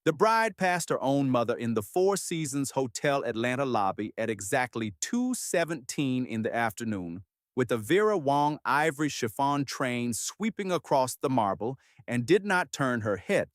The bride passed her own mother in the Four Seasons Hotel Atlanta lobby at exactly 2:17 in the afternoon, with a Vera Wang ivory chiffon train sweeping across the marble, and did not turn her head.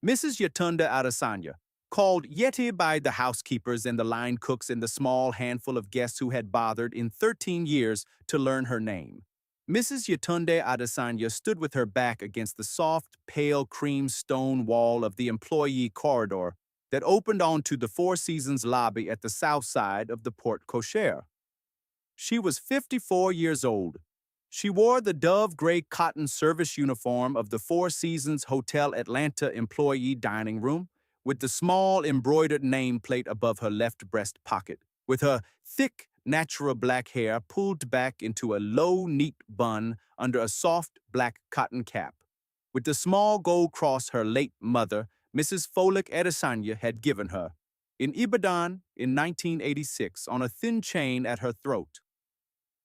Mrs. Yatunda Adesanya, called Yeti by the housekeepers and the line cooks and the small handful of guests who had bothered in 13 years to learn her name. Mrs. Yatunde Adesanya stood with her back against the soft, pale cream stone wall of the employee corridor that opened onto the Four Seasons lobby at the south side of the porte cochere. She was 54 years old. She wore the dove gray cotton service uniform of the Four Seasons Hotel Atlanta employee dining room, with the small embroidered nameplate above her left breast pocket, with her thick, natural black hair pulled back into a low, neat bun under a soft black cotton cap, with the small gold cross her late mother, Mrs. Folick Adesanya, had given her, in Ibadan in 1986, on a thin chain at her throat.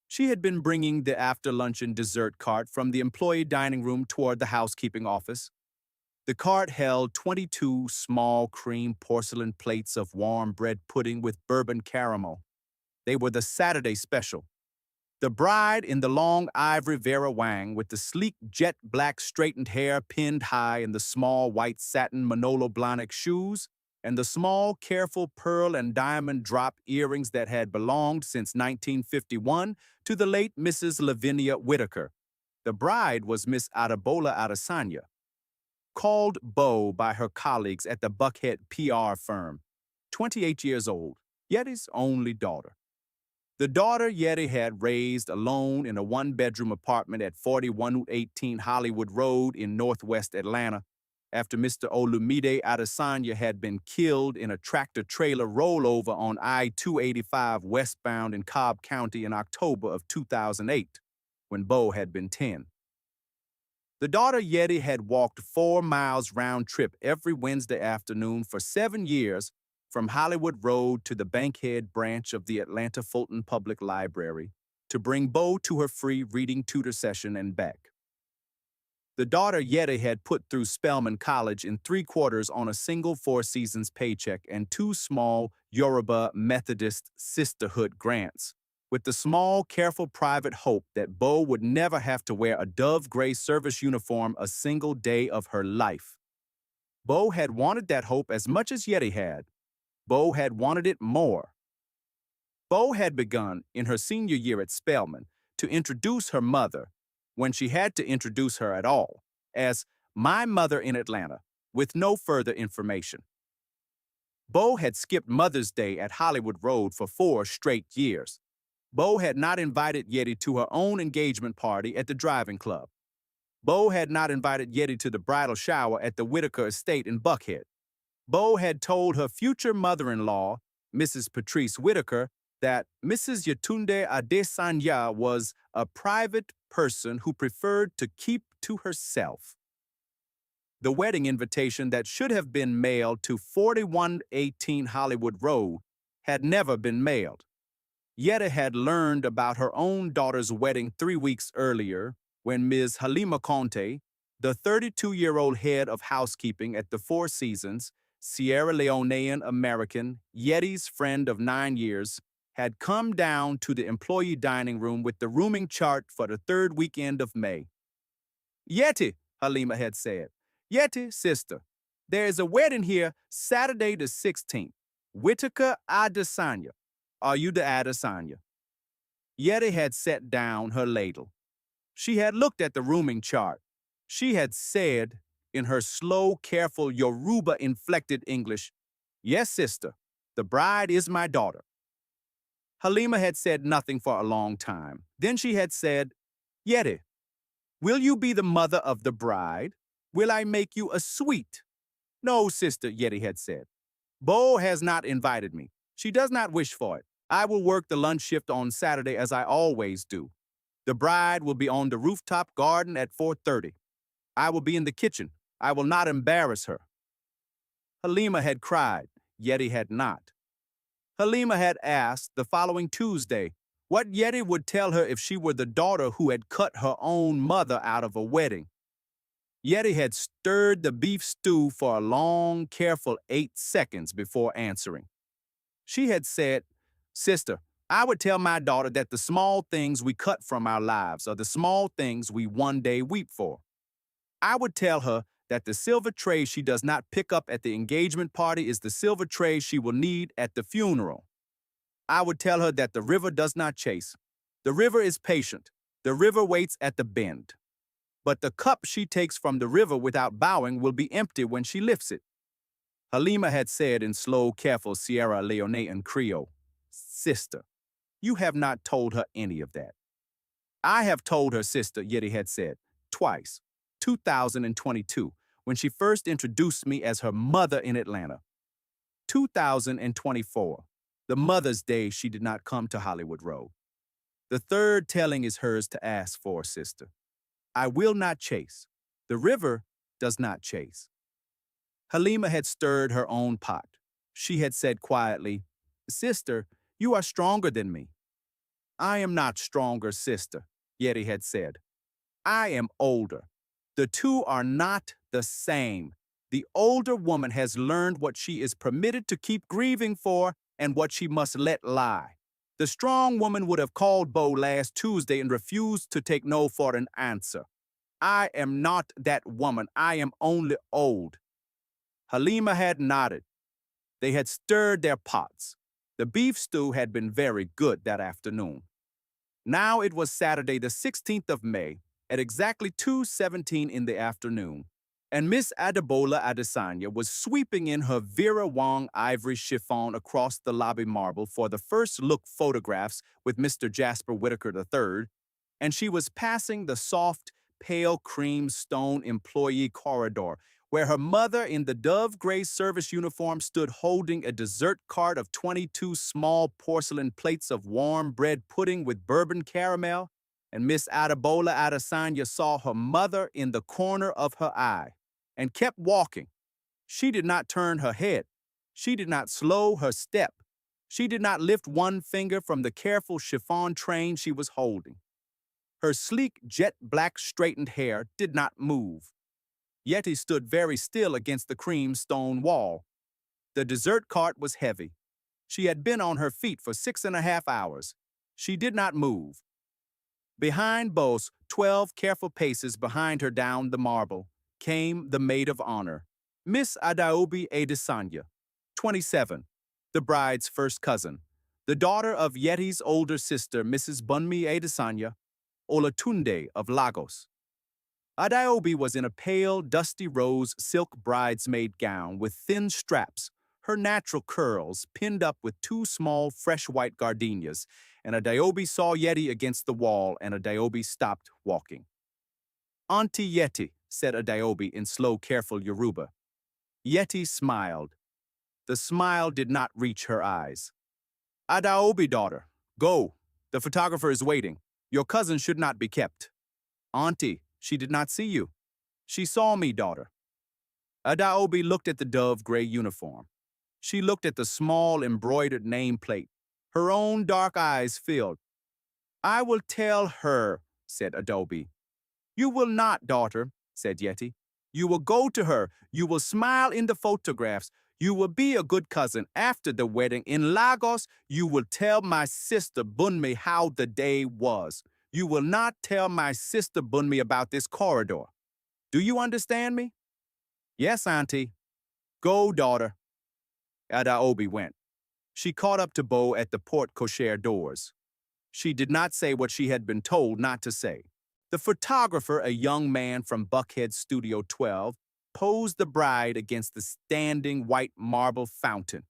She had been bringing the after-luncheon dessert cart from the employee dining room toward the housekeeping office. The cart held 22 small cream porcelain plates of warm bread pudding with bourbon caramel. They were the Saturday special. The bride, in the long ivory Vera Wang with the sleek jet black straightened hair pinned high in the small white satin Manolo Blahnik shoes, and the small, careful pearl and diamond drop earrings that had belonged since 1951 to the late Mrs. Lavinia Whitaker. The bride was Miss Adebola Adesanya, called Beau by her colleagues at the Buckhead PR firm, 28 years old, Yeti's only daughter. The daughter Yeti had raised alone in a one-bedroom apartment at 4118 Hollywood Road in northwest Atlanta, after Mr. Olumide Adesanya had been killed in a tractor-trailer rollover on I-285 westbound in Cobb County in October of 2008, when Beau had been 10. The daughter Yeti had walked 4 miles round-trip every Wednesday afternoon for 7 years from Hollywood Road to the Bankhead branch of the Atlanta Fulton Public Library to bring Beau to her free reading tutor session and back. The daughter Yeti had put through Spelman College in 3/4 on a single Four Seasons paycheck and 2 small Yoruba Methodist sisterhood grants, with the small, careful private hope that Beau would never have to wear a dove gray service uniform a single day of her life. Beau had wanted that hope as much as Yeti had. Beau had wanted it more. Beau had begun, in her senior year at Spelman, to introduce her mother, when she had to introduce her at all, as my mother in Atlanta, with no further information. Beau had skipped Mother's Day at Hollywood Road for 4 straight years. Beau had not invited Yeti to her own engagement party at the driving club. Beau had not invited Yeti to the bridal shower at the Whitaker estate in Buckhead. Beau had told her future mother-in-law, Mrs. Patrice Whitaker, that Mrs. Yatunde Adesanya was a private person who preferred to keep to herself. The wedding invitation that should have been mailed to 4118 Hollywood Road had never been mailed. Yetta had learned about her own daughter's wedding 3 weeks earlier when Ms. Halima Conte, the 32-year-old head of housekeeping at the Four Seasons, Sierra Leonean American, Yeti's friend of 9 years, had come down to the employee dining room with the rooming chart for the 3rd weekend of May. "Yeti," Halima had said. "Yeti, sister, there is a wedding here Saturday the 16th. Whitaker Adesanya. Are you the Adesanya?" Yeti had set down her ladle. She had looked at the rooming chart. She had said, in her slow, careful Yoruba-inflected English, "Yes, sister, the bride is my daughter." Halima had said nothing for a long time. Then she had said, "Yeti, will you be the mother of the bride? Will I make you a suite?" "No, sister," Yeti had said. "Beau has not invited me. She does not wish for it. I will work the lunch shift on Saturday as I always do. The bride will be on the rooftop garden at 4:30. I will be in the kitchen. I will not embarrass her." Halima had cried. Yeti had not. Halima had asked the following Tuesday what Yeti would tell her if she were the daughter who had cut her own mother out of a wedding. Yeti had stirred the beef stew for a long, careful 8 seconds before answering. She had said, "Sister, I would tell my daughter that the small things we cut from our lives are the small things we one day weep for. I would tell her that the silver tray she does not pick up at the engagement party is the silver tray she will need at the funeral. I would tell her that the river does not chase. The river is patient. The river waits at the bend. But the cup she takes from the river without bowing will be empty when she lifts it." Halima had said in slow, careful Sierra Leonean Creole, "Sister, you have not told her any of that." "I have told her, sister," Yeti had said, "twice. 2022, when she first introduced me as her mother in Atlanta. 2024, the Mother's Day she did not come to Hollywood Road. The third telling is hers to ask for, sister. I will not chase. The river does not chase." Halima had stirred her own pot. She had said quietly, "Sister, you are stronger than me." "I am not stronger, sister," Yeti had said. "I am older. The two are not the same. The older woman has learned what she is permitted to keep grieving for and what she must let lie. The strong woman would have called Bo last Tuesday and refused to take no for an answer. I am not that woman. I am only old." Halima had nodded. They had stirred their pots. The beef stew had been very good that afternoon. Now it was Saturday the 16th of May at exactly 2:17 in the afternoon, and Miss Adebola Adesanya was sweeping in her Vera Wang ivory chiffon across the lobby marble for the first look photographs with Mr. Jasper Whitaker III, and she was passing the soft, pale cream stone employee corridor where her mother in the dove gray service uniform stood holding a dessert cart of 22 small porcelain plates of warm bread pudding with bourbon caramel, and Miss Adebola Adesanya saw her mother in the corner of her eye and kept walking. She did not turn her head. She did not slow her step. She did not lift one finger from the careful chiffon train she was holding. Her sleek, jet-black straightened hair did not move. Yeti stood very still against the cream stone wall. The dessert cart was heavy. She had been on her feet for 6.5 hours. She did not move. Behind Bose, 12 careful paces behind her down the marble, came the maid of honor, Miss Adaobi Adesanya, 27, the bride's first cousin, the daughter of Yeti's older sister, Mrs. Bunmi Adesanya, Olatunde of Lagos. Adaobi was in a pale, dusty rose silk bridesmaid gown with thin straps, her natural curls pinned up with two small, fresh white gardenias, and Adaobi saw Yeti against the wall, and Adaobi stopped walking. "Auntie Yeti," said Adaobi in slow, careful Yoruba. Yeti smiled. The smile did not reach her eyes. "Adaobi, daughter, go. The photographer is waiting. Your cousin should not be kept." "Auntie, she did not see you." "She saw me, daughter." Adaobi looked at the dove gray uniform. She looked at the small embroidered nameplate. Her own dark eyes filled. "I will tell her," said Adobe. "You will not, daughter," said Yeti. "You will go to her. You will smile in the photographs. You will be a good cousin. After the wedding in Lagos, you will tell my sister Bunmi how the day was. You will not tell my sister Bunmi about this corridor. Do you understand me?" "Yes, auntie." "Go, daughter." Adaobi went. She caught up to Bo at the porte cochere doors. She did not say what she had been told not to say. The photographer, a young man from Buckhead Studio 12, posed the bride against the standing white marble fountain.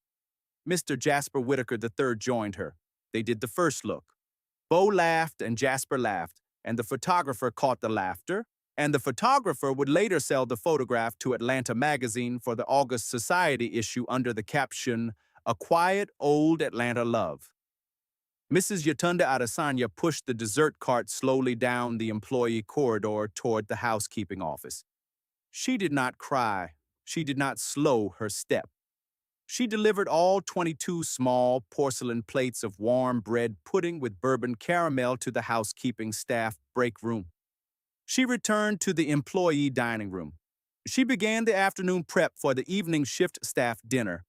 Mr. Jasper Whitaker III joined her. They did the first look. Bo laughed and Jasper laughed, and the photographer caught the laughter, and the photographer would later sell the photograph to Atlanta Magazine for the August Society issue under the caption, "A Quiet Old Atlanta Love." Mrs. Yatunda Adesanya pushed the dessert cart slowly down the employee corridor toward the housekeeping office. She did not cry. She did not slow her step. She delivered all 22 small porcelain plates of warm bread pudding with bourbon caramel to the housekeeping staff break room. She returned to the employee dining room. She began the afternoon prep for the evening shift staff dinner.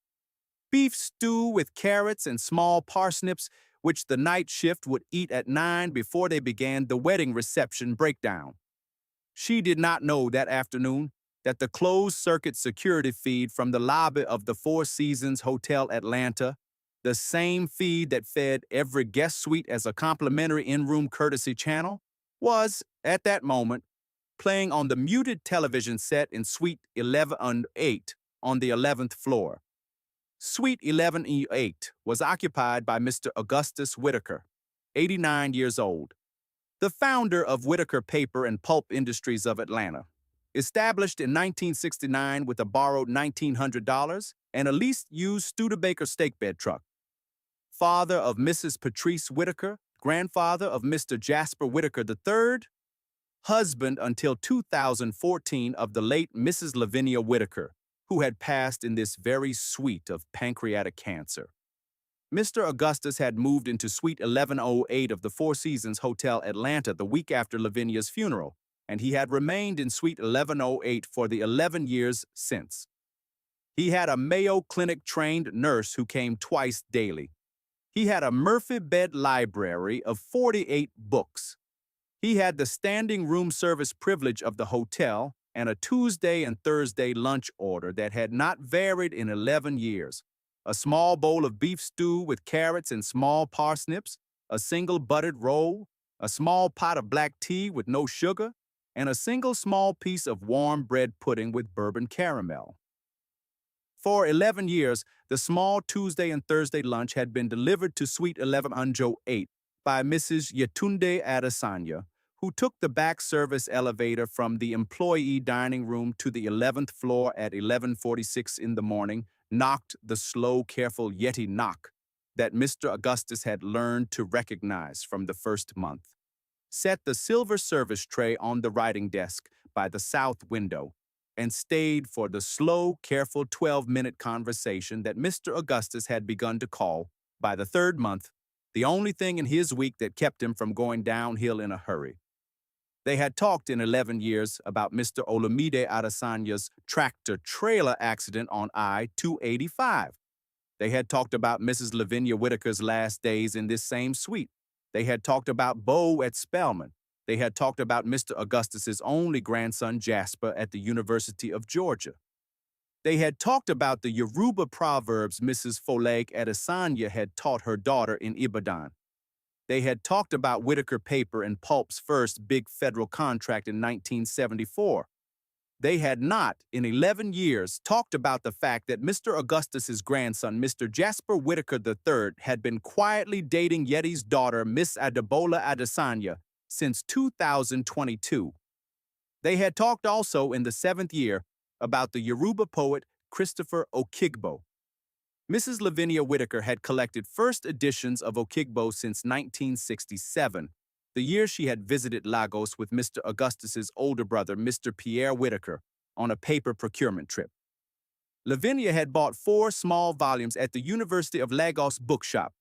Beef stew with carrots and small parsnips, which the night shift would eat at 9 before they began the wedding reception breakdown. She did not know that afternoon that the closed-circuit security feed from the lobby of the Four Seasons Hotel Atlanta, the same feed that fed every guest suite as a complimentary in-room courtesy channel, was, at that moment, playing on the muted television set in Suite 1108 on the 11th floor. Suite 11E8 was occupied by Mr. Augustus Whitaker, 89 years old, the founder of Whitaker Paper and Pulp Industries of Atlanta. Established in 1969 with a borrowed $1,900 and a leased used Studebaker stake bed truck. Father of Mrs. Patrice Whitaker, grandfather of Mr. Jasper Whitaker III, husband until 2014 of the late Mrs. Lavinia Whitaker, who had passed in this very suite of pancreatic cancer. Mr. Augustus had moved into Suite 1108 of the Four Seasons Hotel Atlanta the week after Lavinia's funeral, and he had remained in Suite 1108 for the 11 years since. He had a Mayo Clinic-trained nurse who came twice daily. He had a Murphy bed library of 48 books. He had the standing room service privilege of the hotel and a Tuesday and Thursday lunch order that had not varied in 11 years. A small bowl of beef stew with carrots and small parsnips, a single buttered roll, a small pot of black tea with no sugar, and a single small piece of warm bread pudding with bourbon caramel. For 11 years, the small Tuesday and Thursday lunch had been delivered to Suite 1108 by Mrs. Yetunde Adesanya, who took the back service elevator from the employee dining room to the 11th floor at 11:46 in the morning, knocked the slow, careful Yeti knock that Mr. Augustus had learned to recognize from the first month, set the silver service tray on the writing desk by the south window, and stayed for the slow, careful 12-minute conversation that Mr. Augustus had begun to call, by the third month, the only thing in his week that kept him from going downhill in a hurry. They had talked in 11 years about Mr. Olamide Adesanya's tractor-trailer accident on I-285. They had talked about Mrs. Lavinia Whitaker's last days in this same suite. They had talked about Bo at Spelman. They had talked about Mr. Augustus's only grandson, Jasper, at the University of Georgia. They had talked about the Yoruba proverbs Mrs. Folake Adesanya had taught her daughter in Ibadan. They had talked about Whitaker Paper and Pulp's first big federal contract in 1974. They had not, in 11 years, talked about the fact that Mr. Augustus's grandson, Mr. Jasper Whitaker III, had been quietly dating Yeti's daughter, Miss Adebola Adesanya, since 2022. They had talked also in the 7th year about the Yoruba poet Christopher Okigbo. Mrs. Lavinia Whitaker had collected first editions of Okigbo since 1967, the year she had visited Lagos with Mr. Augustus's older brother, Mr. Pierre Whitaker, on a paper procurement trip. Lavinia had bought 4 small volumes at the University of Lagos bookshop.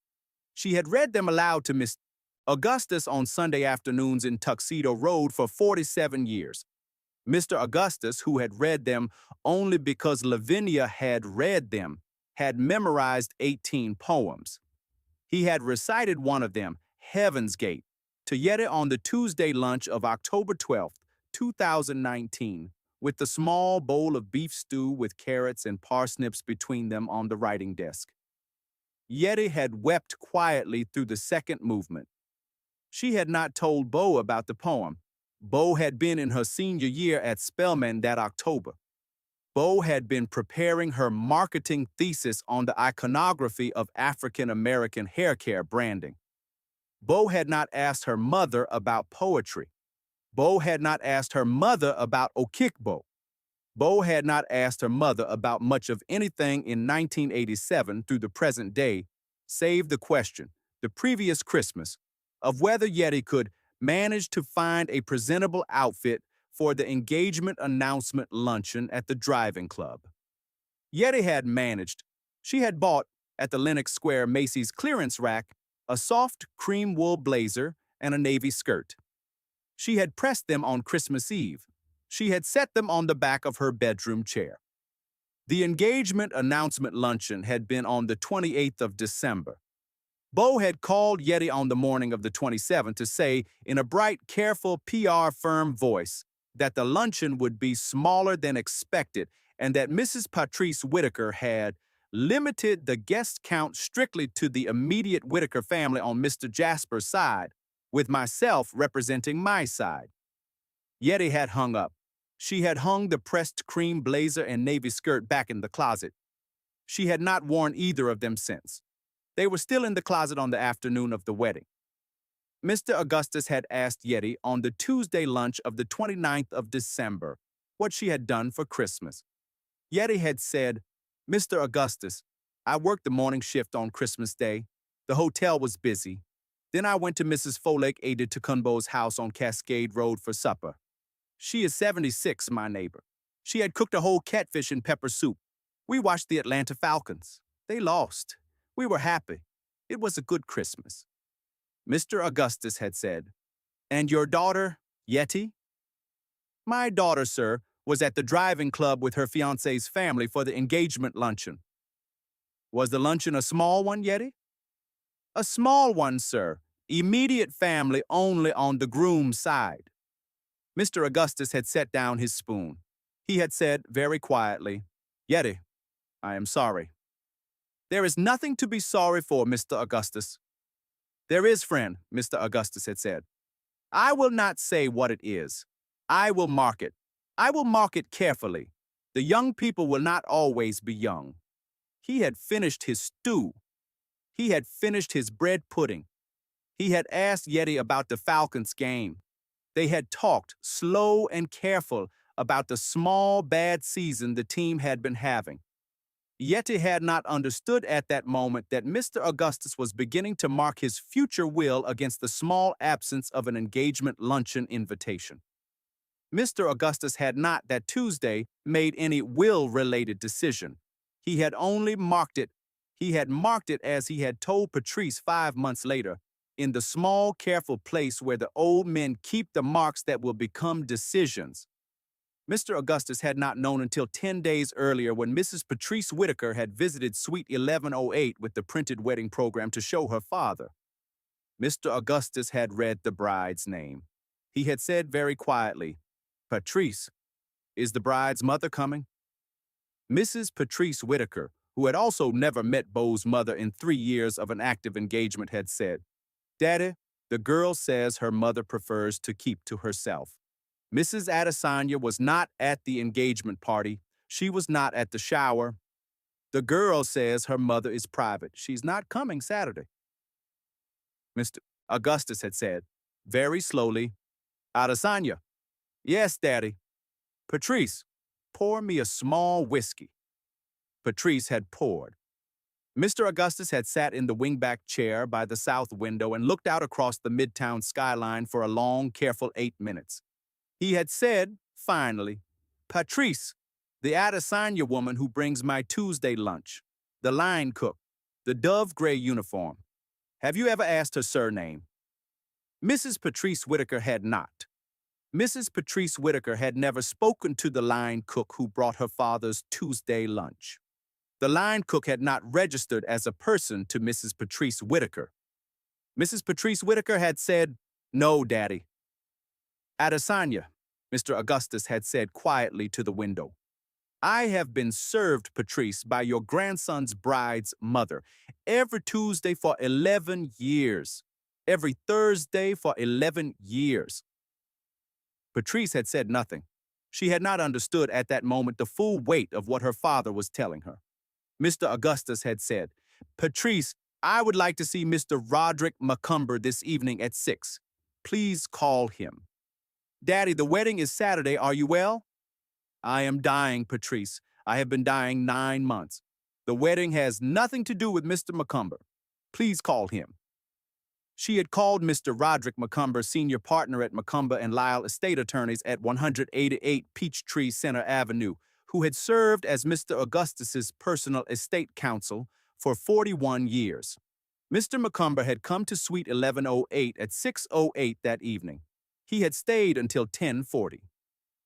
She had read them aloud to Mr. Augustus on Sunday afternoons in Tuxedo Road for 47 years. Mr. Augustus, who had read them only because Lavinia had read them, had memorized 18 poems. He had recited one of them, Heaven's Gate, to Yeti on the Tuesday lunch of October 12, 2019, with the small bowl of beef stew with carrots and parsnips between them on the writing desk. Yeti had wept quietly through the second movement. She had not told Bo about the poem. Bo had been in her senior year at Spelman that October. Bo had been preparing her marketing thesis on the iconography of African-American hair care branding. Bo had not asked her mother about poetry. Bo had not asked her mother about Okigbo. Bo had not asked her mother about much of anything in 1987 through the present day, save the question, the previous Christmas, of whether Yeti could manage to find a presentable outfit for the engagement announcement luncheon at the driving club. Yeti had managed. She had bought, at the Lenox Square Macy's clearance rack, a soft cream wool blazer and a navy skirt. She had pressed them on Christmas Eve. She had set them on the back of her bedroom chair. The engagement announcement luncheon had been on the 28th of December. Bo had called Yeti on the morning of the 27th to say, in a bright, careful, PR firm voice, that the luncheon would be smaller than expected and that Mrs. Patrice Whitaker had limited the guest count strictly to the immediate Whitaker family on Mr. Jasper's side, with myself representing my side. Yeti had hung up. She had hung the pressed cream blazer and navy skirt back in the closet. She had not worn either of them since. They were still in the closet on the afternoon of the wedding. Mr. Augustus had asked Yeti on the Tuesday lunch of the 29th of December what she had done for Christmas. Yeti had said, "Mr. Augustus, I worked the morning shift on Christmas Day. The hotel was busy. Then I went to Mrs. Folake Ada Tucumbo's house on Cascade Road for supper. She is 76, my neighbor. She had cooked a whole catfish and pepper soup. We watched the Atlanta Falcons. They lost. We were happy. It was a good Christmas." Mr. Augustus had said, "And your daughter, Yeti?" "My daughter, sir, was at the driving club with her fiancé's family for the engagement luncheon." "Was the luncheon a small one, Yeti?" "A small one, sir. Immediate family only on the groom's side." Mr. Augustus had set down his spoon. He had said very quietly, "Yeti, I am sorry." "There is nothing to be sorry for, Mr. Augustus." "There is, friend," Mr. Augustus had said. "I will not say what it is. I will mark it. I will mark it carefully. The young people will not always be young." He had finished his stew. He had finished his bread pudding. He had asked Yeti about the Falcons game. They had talked, slow and careful, about the small, bad season the team had been having. Yeti had not understood at that moment that Mr. Augustus was beginning to mark his future will against the small absence of an engagement luncheon invitation. Mr. Augustus had not, that Tuesday, made any will-related decision. He had only marked it. He had marked it as he had told Patrice 5 months later, in the small, careful place where the old men keep the marks that will become decisions. Mr. Augustus had not known until 10 days earlier, when Mrs. Patrice Whitaker had visited Suite 1108 with the printed wedding program to show her father. Mr. Augustus had read the bride's name. He had said very quietly, "Patrice, is the bride's mother coming?" Mrs. Patrice Whitaker, who had also never met Beau's mother in 3 years of an active engagement, had said, "Daddy, the girl says her mother prefers to keep to herself." Mrs. Adesanya was not at the engagement party. She was not at the shower. "The girl says her mother is private. She's not coming Saturday." Mr. Augustus had said, very slowly, "Adesanya." "Yes, Daddy." "Patrice, pour me a small whiskey." Patrice had poured. Mr. Augustus had sat in the wingback chair by the south window and looked out across the midtown skyline for a long, careful 8 minutes. He had said, finally, "Patrice, the Adesanya woman who brings my Tuesday lunch, the line cook, the dove-gray uniform. Have you ever asked her surname?" Mrs. Patrice Whitaker had not. Mrs. Patrice Whitaker had never spoken to the line cook who brought her father's Tuesday lunch. The line cook had not registered as a person to Mrs. Patrice Whitaker. Mrs. Patrice Whitaker had said, "No, Daddy." "Adesanya," Mr. Augustus had said quietly to the window, "I have been served, Patrice, by your grandson's bride's mother every Tuesday for 11 years, every Thursday for 11 years. Patrice had said nothing. She had not understood at that moment the full weight of what her father was telling her. Mr. Augustus had said, "Patrice, I would like to see Mr. Roderick Macomber this evening at 6. Please call him." "Daddy, the wedding is Saturday. Are you well?" "I am dying, Patrice. I have been dying 9 months. The wedding has nothing to do with Mr. Macomber. Please call him." She had called Mr. Roderick Macomber, senior partner at Macomber and Lyle Estate Attorneys at 188 Peachtree Center Avenue, who had served as Mr. Augustus's personal estate counsel for 41 years. Mr. Macomber had come to Suite 1108 at 6:08 that evening. He had stayed until 10:40.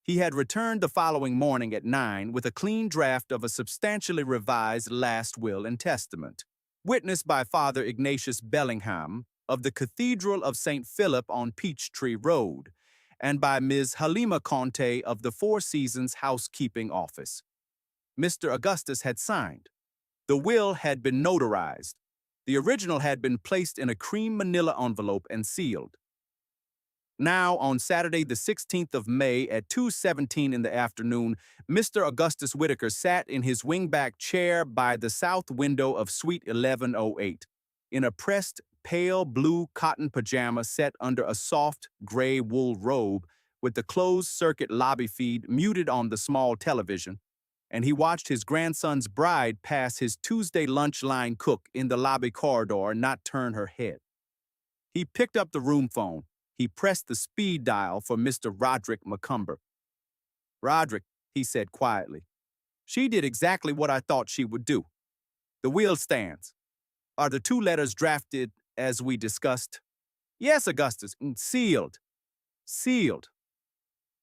He had returned the following morning at 9 with a clean draft of a substantially revised last will and testament, witnessed by Father Ignatius Bellingham of the Cathedral of St. Philip on Peachtree Road, and by Ms. Halima Conte of the Four Seasons Housekeeping Office. Mr. Augustus had signed. The will had been notarized. The original had been placed in a cream manila envelope and sealed. Now, on Saturday, the 16th of May at 2:17 in the afternoon, Mr. Augustus Whitaker sat in his wingback chair by the south window of Suite 1108, in a pressed, pale blue cotton pajama set under a soft, gray wool robe, with the closed-circuit lobby feed muted on the small television, and he watched his grandson's bride pass his Tuesday lunch line cook in the lobby corridor and not turn her head. He picked up the room phone. He pressed the speed dial for Mr. Roderick McCumber. "Roderick," he said quietly, "she did exactly what I thought she would do. The will stands. Are the two letters drafted as we discussed?" "Yes, Augustus, sealed." "Sealed.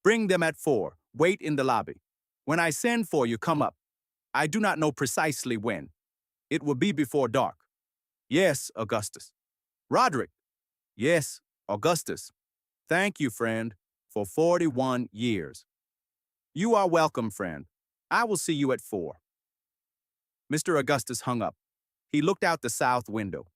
Bring them at 4. Wait in the lobby. When I send for you, come up. I do not know precisely when. It will be before dark." "Yes, Augustus." "Roderick." "Yes, Augustus. Thank you, friend, for 41 years. You are welcome, friend. I will see you at 4. Mr. Augustus hung up. He looked out the south window.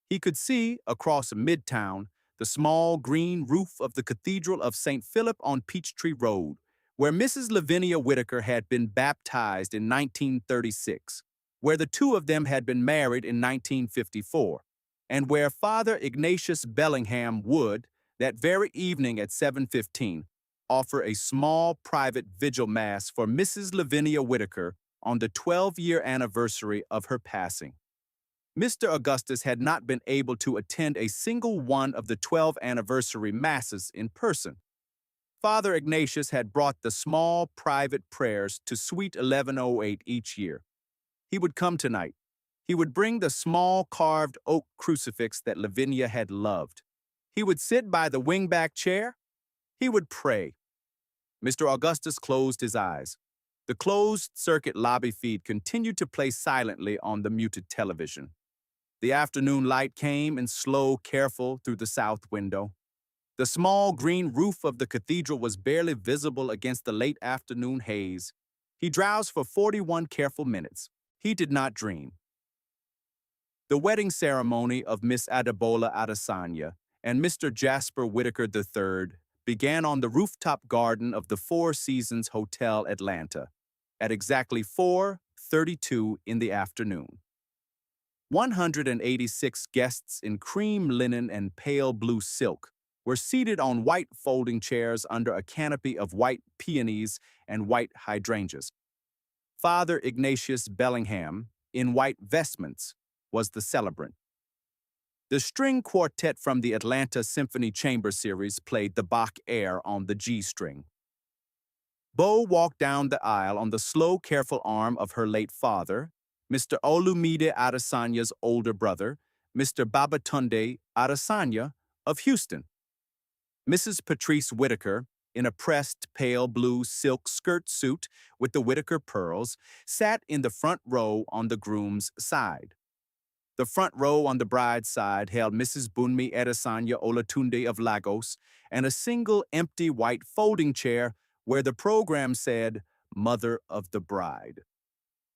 He could see, across Midtown, the small green roof of the Cathedral of St. Philip on Peachtree Road, where Mrs. Lavinia Whitaker had been baptized in 1936, where the two of them had been married in 1954, and where Father Ignatius Bellingham would, that very evening at 7:15, offer a small private vigil mass for Mrs. Lavinia Whitaker on the 12-year anniversary of her passing. Mr. Augustus had not been able to attend a single one of the 12 anniversary masses in person. Father Ignatius had brought the small private prayers to Suite 1108 each year. He would come tonight. He would bring the small carved oak crucifix that Lavinia had loved. He would sit by the wingback chair. He would pray. Mr. Augustus closed his eyes. The closed-circuit lobby feed continued to play silently on the muted television. The afternoon light came in slow, careful through the south window. The small green roof of the cathedral was barely visible against the late afternoon haze. He drowsed for 41 careful minutes. He did not dream. The wedding ceremony of Miss Adebola Adesanya and Mr. Jasper Whitaker III began on the rooftop garden of the Four Seasons Hotel Atlanta at exactly 4:32 in the afternoon. 186 guests in cream linen and pale blue silk were seated on white folding chairs under a canopy of white peonies and white hydrangeas. Father Ignatius Bellingham, in white vestments, was the celebrant. The string quartet from the Atlanta Symphony Chamber Series played the Bach air on the G string. Bo walked down the aisle on the slow, careful arm of her late father, Mr. Olumide Adesanya's older brother, Mr. Babatunde Adesanya of Houston. Mrs. Patrice Whitaker, in a pressed pale blue silk skirt suit with the Whitaker pearls, sat in the front row on the groom's side. The front row on the bride's side held Mrs. Bunmi Adesanya Olatunde of Lagos and a single empty white folding chair where the program said, "Mother of the Bride."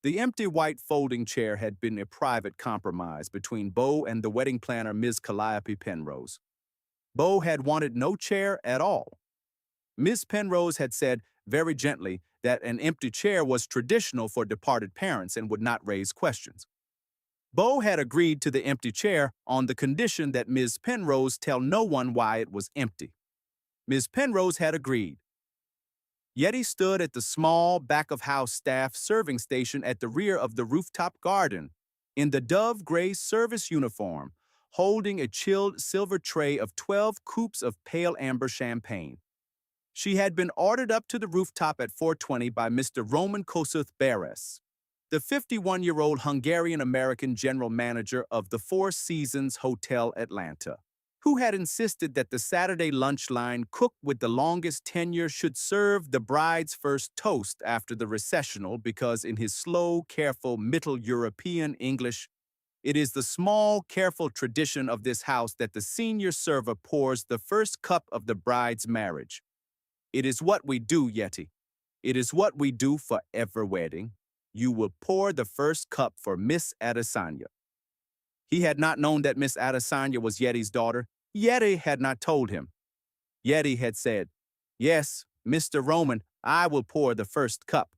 The empty white folding chair had been a private compromise between Bo and the wedding planner, Ms. Calliope Penrose. Bo had wanted no chair at all. Miss Penrose had said, very gently, that an empty chair was traditional for departed parents and would not raise questions. Bo had agreed to the empty chair on the condition that Ms. Penrose tell no one why it was empty. Ms. Penrose had agreed. Yeti stood at the small back-of-house staff serving station at the rear of the rooftop garden, in the dove gray service uniform, holding a chilled silver tray of 12 coupes of pale amber champagne. She had been ordered up to the rooftop at 4:20 by Mr. Roman Kosuth Beres, the 51-year-old Hungarian-American general manager of the Four Seasons Hotel Atlanta. who had insisted that the Saturday lunch line cook with the longest tenure should serve the bride's first toast after the recessional because in his slow, careful Middle European English, it is the small, careful tradition of this house that the senior server pours the first cup of the bride's marriage. It is what we do, Yeti. It is what we do for every wedding. You will pour the first cup for Miss Adesanya. He had not known that Miss Adesanya was Yeti's daughter. Yeti had not told him. Yeti had said, "Yes, Mr. Roman, I will pour the first cup."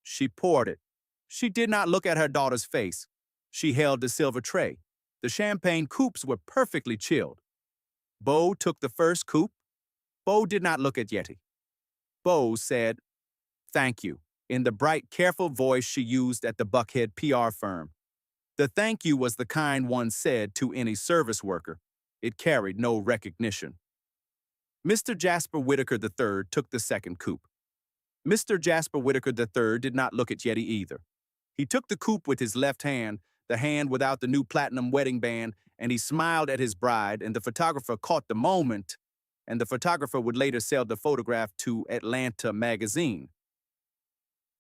She poured it. She did not look at her daughter's face. She held the silver tray. The champagne coupes were perfectly chilled. Bo took the first coupe. Bo did not look at Yeti. Bo said, "Thank you," in the bright, careful voice she used at the Buckhead PR firm. The thank you was the kind one said to any service worker. It carried no recognition. Mr. Jasper Whitaker III took the second coupe. Mr. Jasper Whitaker III did not look at Yeti either. He took the coupe with his left hand, the hand without the new platinum wedding band, and he smiled at his bride, and the photographer caught the moment, and the photographer would later sell the photograph to Atlanta magazine.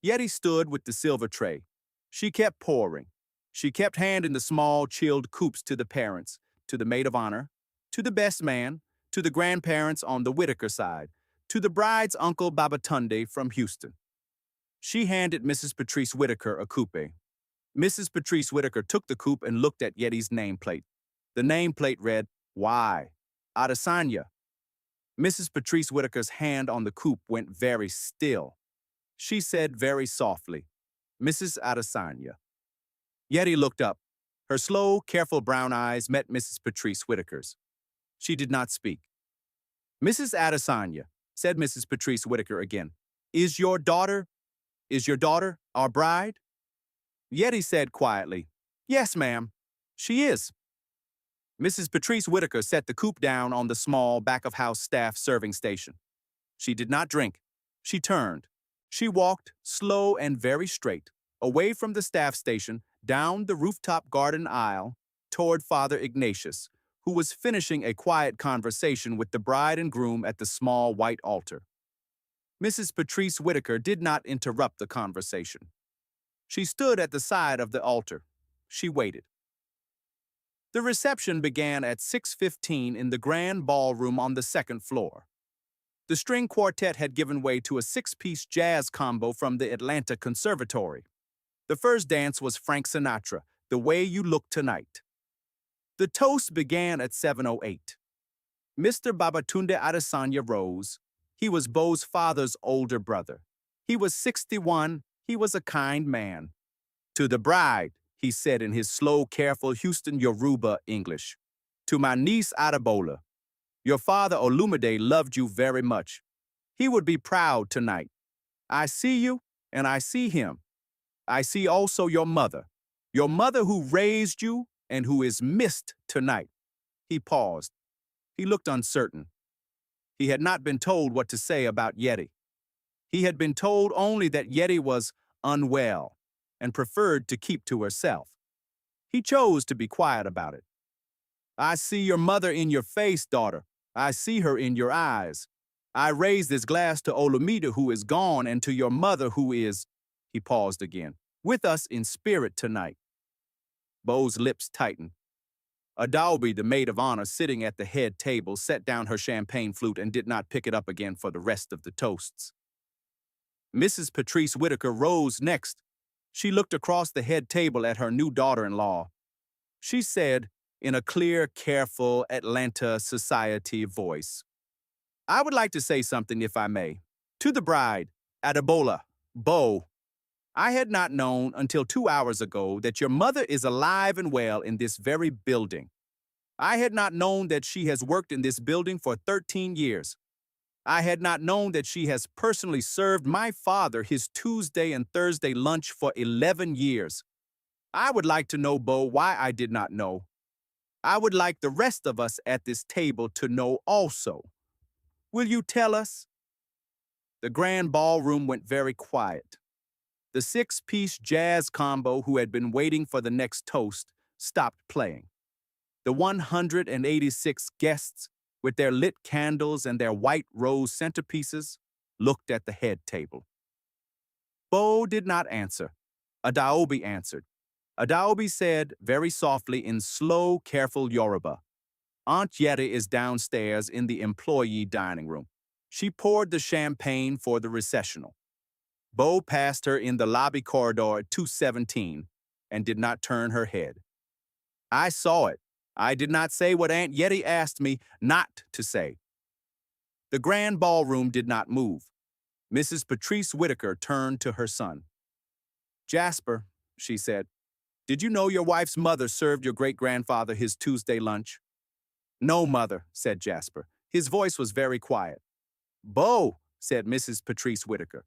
Yeti stood with the silver tray. She kept pouring. She kept handing the small, chilled coupes to the parents, to the maid of honor, to the best man, to the grandparents on the Whitaker side, to the bride's uncle Babatunde from Houston. She handed Mrs. Patrice Whitaker a coupe. Mrs. Patrice Whitaker took the coupe and looked at Yeti's nameplate. The nameplate read, "Y. Adesanya." Mrs. Patrice Whitaker's hand on the coupe went very still. She said very softly, "Mrs. Adesanya." Yeti looked up. Her slow, careful brown eyes met Mrs. Patrice Whitaker's. She did not speak. "Mrs. Adesanya," said Mrs. Patrice Whitaker again, is your daughter our bride?" Yeti said quietly, "Yes, ma'am, she is." Mrs. Patrice Whitaker set the coupe down on the small back-of-house staff serving station. She did not drink. She turned. She walked, slow and very straight, away from the staff station, down the rooftop garden aisle, toward Father Ignatius, who was finishing a quiet conversation with the bride and groom at the small white altar. Mrs. Patrice Whitaker did not interrupt the conversation. She stood at the side of the altar. She waited. The reception began at 6:15 in the grand ballroom on the second floor. The string quartet had given way to a six-piece jazz combo from the Atlanta Conservatory. The first dance was Frank Sinatra, "The Way You Look Tonight." The toast began at 7:08. Mr. Babatunde Adesanya rose. He was Bo's father's older brother. He was 61. He was a kind man. "To the bride," he said in his slow, careful Houston Yoruba English. "To my niece Adebola. Your father Olumide loved you very much. He would be proud tonight. I see you, and I see him. I see also your mother who raised you and who is missed tonight." He paused. He looked uncertain. He had not been told what to say about Yeti. He had been told only that Yeti was unwell and preferred to keep to herself. He chose to be quiet about it. "I see your mother in your face, daughter. I see her in your eyes. I raise this glass to Olumide who is gone and to your mother who is," he paused again, "with us in spirit tonight." Bo's lips tightened. Adalby, the maid of honor sitting at the head table, set down her champagne flute and did not pick it up again for the rest of the toasts. Mrs. Patrice Whitaker rose next. She looked across the head table at her new daughter-in-law. She said, in a clear, careful Atlanta society voice, "I would like to say something, if I may. To the bride, Adebola, Bo, I had not known until 2 hours ago that your mother is alive and well in this very building. I had not known that she has worked in this building for 13 years. I had not known that she has personally served my father his Tuesday and Thursday lunch for 11 years. I would like to know, Bo, why I did not know. I would like the rest of us at this table to know also. Will you tell us?" The grand ballroom went very quiet. The six-piece jazz combo who had been waiting for the next toast stopped playing. The 186 guests, with their lit candles and their white rose centerpieces, looked at the head table. Bo did not answer. Adaobi answered. Adaobi said very softly in slow, careful Yoruba, Aunt Yeti is downstairs in the employee dining room. She poured the champagne for the recessional. Bo passed her in the lobby corridor at 217 and did not turn her head. I saw it. I did not say what Aunt Yeti asked me not to say. The grand ballroom did not move. Mrs. Patrice Whitaker turned to her son. Jasper, she said, did you know your wife's mother served your great-grandfather his Tuesday lunch? No, mother, said Jasper. His voice was very quiet. Bo, said Mrs. Patrice Whitaker,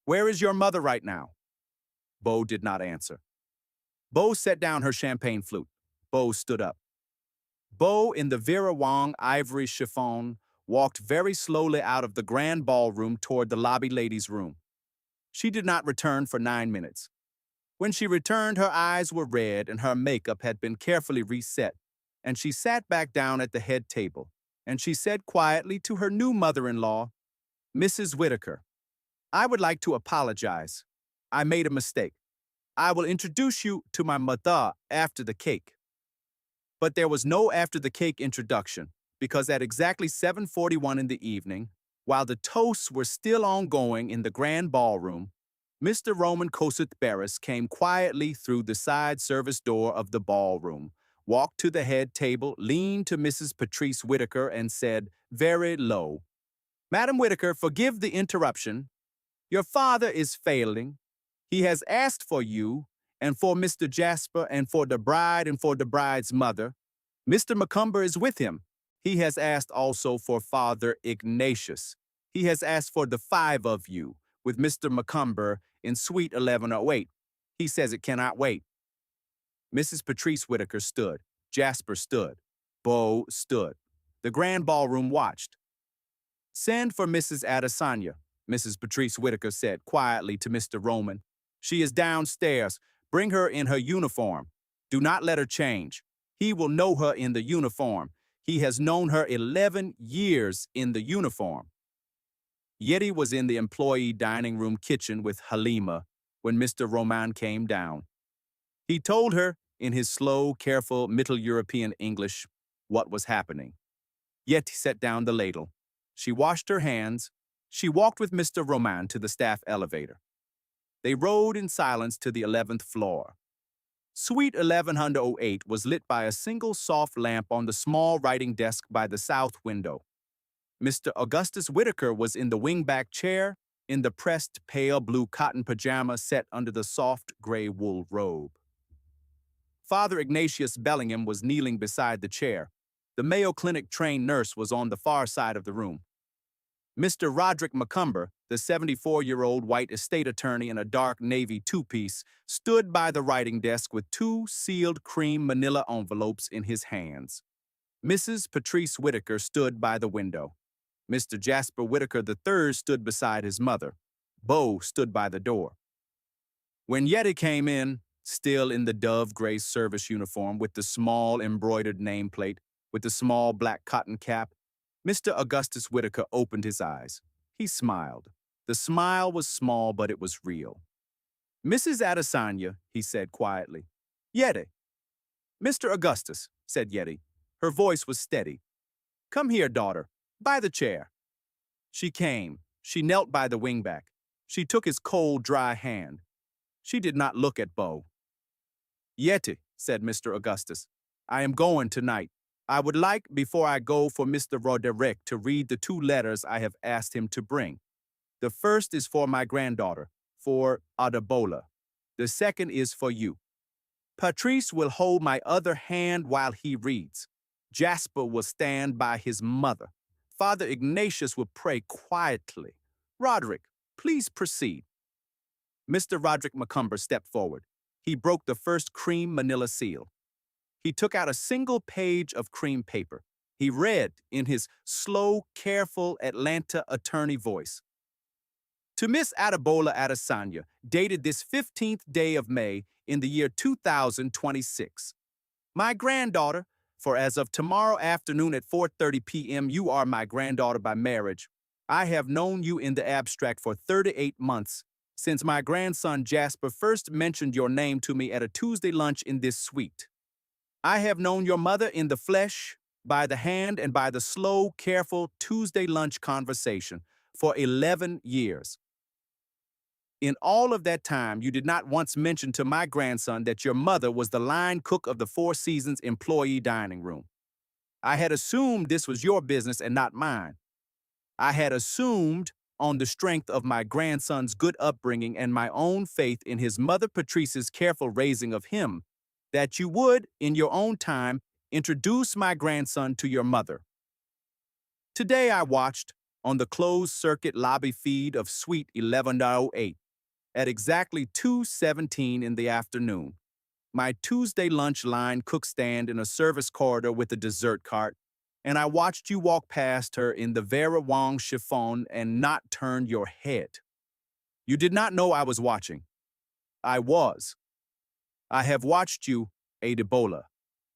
where is your mother right now? Bo did not answer. Bo set down her champagne flute. Bo stood up. Bo, in the Vera Wang ivory chiffon, walked very slowly out of the grand ballroom toward the lobby ladies' room. She did not return for 9 minutes. When she returned, her eyes were red and her makeup had been carefully reset, and she sat back down at the head table, and she said quietly to her new mother-in-law, Mrs. Whitaker, I would like to apologize. I made a mistake. I will introduce you to my mother after the cake. But there was no after the cake introduction, because at exactly 7:41 in the evening, while the toasts were still ongoing in the grand ballroom, Mr. Roman Kossuth Barris came quietly through the side service door of the ballroom, walked to the head table, leaned to Mrs. Patrice Whitaker, and said, very low, Madam Whitaker, forgive the interruption. Your father is failing. He has asked for you, and for Mr. Jasper, and for the bride, and for the bride's mother. Mr. Macumber is with him. He has asked also for Father Ignatius. He has asked for the 5 of you, with Mr. Macumber in suite 1108. He says it cannot wait. Mrs. Patrice Whitaker stood. Jasper stood. Bo stood. The grand ballroom watched. Send for Mrs. Adesanya, Mrs. Patrice Whitaker said quietly to Mr. Roman. She is downstairs. Bring her in her uniform. Do not let her change. He will know her in the uniform. He has known her 11 years in the uniform. Yeti was in the employee dining room kitchen with Halima when Mr. Roman came down. He told her, in his slow, careful Middle European English, what was happening. Yeti set down the ladle. She washed her hands. She walked with Mr. Roman to the staff elevator. They rode in silence to the 11th floor. Suite 1108 was lit by a single soft lamp on the small writing desk by the south window. Mr. Augustus Whitaker was in the wingback chair, in the pressed pale blue cotton pajama set under the soft gray wool robe. Father Ignatius Bellingham was kneeling beside the chair. The Mayo Clinic trained nurse was on the far side of the room. Mr. Roderick Macumber, the 74-year-old white estate attorney in a dark navy two-piece, stood by the writing desk with 2 sealed cream manila envelopes in his hands. Mrs. Patrice Whitaker stood by the window. Mr. Jasper Whitaker III stood beside his mother. Bo stood by the door. When Yeti came in, still in the dove gray service uniform with the small embroidered nameplate, with the small black cotton cap, Mr. Augustus Whitaker opened his eyes. He smiled. The smile was small, but it was real. Mrs. Adesanya, he said quietly. Yeti. Mr. Augustus, said Yeti. Her voice was steady. Come here, daughter. By the chair. She came. She knelt by the wingback. She took his cold, dry hand. She did not look at Bo. Yeti, said Mr. Augustus, I am going tonight. I would like, before I go, for Mr. Roderick to read the 2 letters I have asked him to bring. The first is for my granddaughter, for Adebola. The second is for you. Patrice will hold my other hand while he reads. Jasper will stand by his mother. Father Ignatius will pray quietly. Roderick, please proceed. Mr. Roderick Macumber stepped forward. He broke the first cream manila seal. He took out a single page of cream paper. He read in his slow, careful Atlanta attorney voice. To Miss Adebola Adesanya, dated this 15th day of May in the year 2026. My granddaughter, For as of tomorrow afternoon at 4:30 p.m., you are my granddaughter by marriage. I have known you in the abstract for 38 months, since my grandson Jasper first mentioned your name to me at a Tuesday lunch in this suite. I have known your mother in the flesh, by the hand, and by the slow, careful Tuesday lunch conversation for 11 years. In all of that time, you did not once mention to my grandson that your mother was the line cook of the Four Seasons employee dining room. I had assumed this was your business and not mine. I had assumed, on the strength of my grandson's good upbringing and my own faith in his mother Patrice's careful raising of him, that you would, in your own time, introduce my grandson to your mother. Today I watched, on the closed-circuit lobby feed of Suite 1108, at exactly 2:17 in the afternoon, my Tuesday lunch line cook stand in a service corridor with a dessert cart, and I watched you walk past her in the Vera Wang chiffon and not turn your head. You did not know I was watching. I was. I have watched you, Adebola,